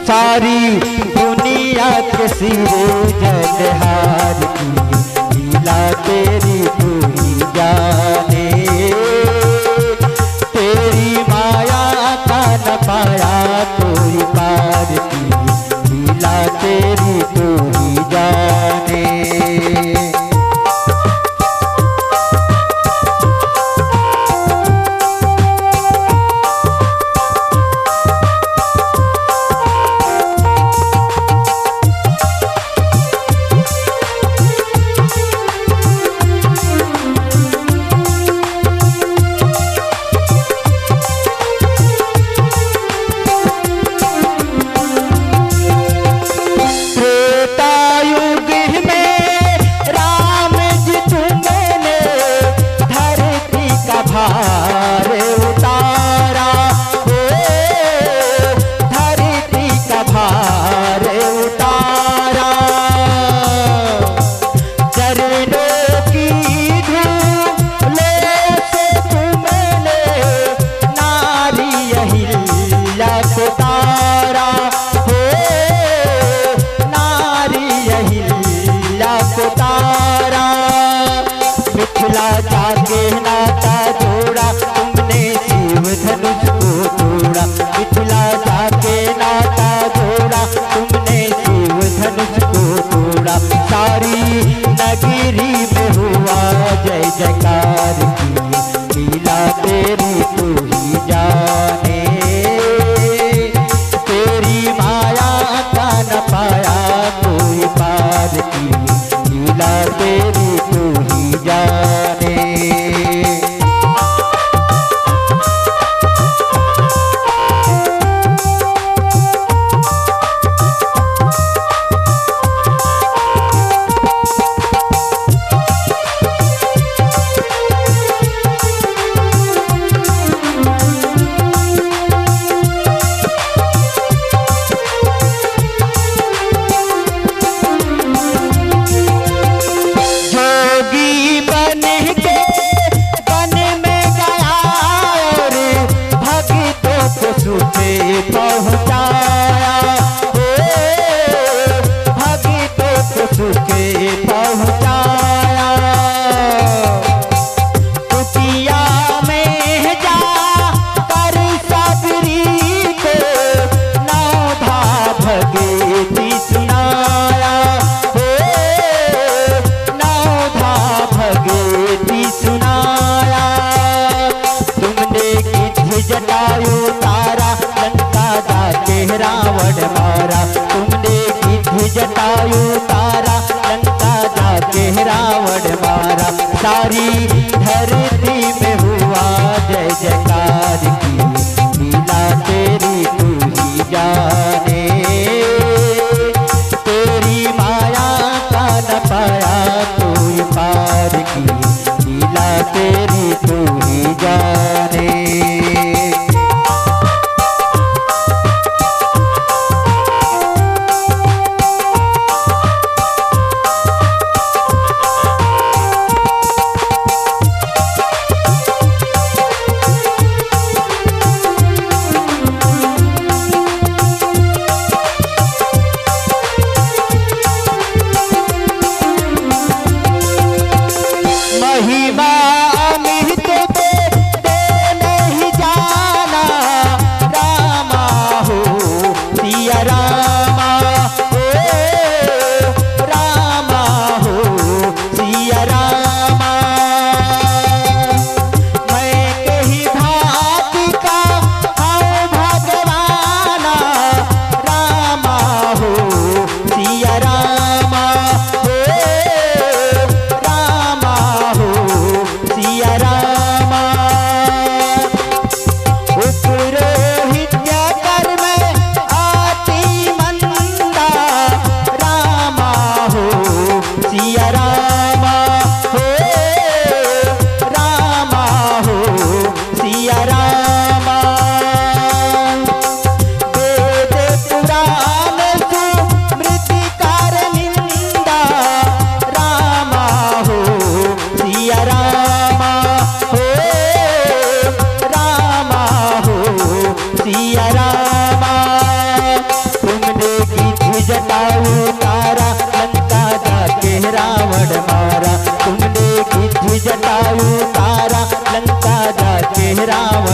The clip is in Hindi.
सारी दुनिया के सिरे जलहार की लीला तेरी तू ही जाने। तेरी माया का न पाया कोई पार की लीला तेरी तू ही जाने। मिथिला जाके नाता जोड़ा तुमने शिव धनुष को तोड़ा। मिथिला जाके नाता जोड़ा तुमने शिव धनुष को तोड़ा। सारी नगरी में हुआ जय जयकार की लीला तेरी तू ही जाने। तेरी माया का न पाया कोई पार की लीला तेरी तू ही जाने। पहुँचाया भक्तों को सुखे पहुँचाया। कुटिया में जा कर सबरी को नौधा भगती सुनाया। नौधा भगती सुनाया। तुमने गिद्ध जटायु तारा लंका जाके रावण मारा। तुमने गिद्ध जटायु तारा लंका जाके रावण मारा। सारी धरती में हुआ जय जयकार की लीला तेरी तू ही जाने। तेरी माया का न पाया कोई पार की लीला तेरी तू ही जाने। रावण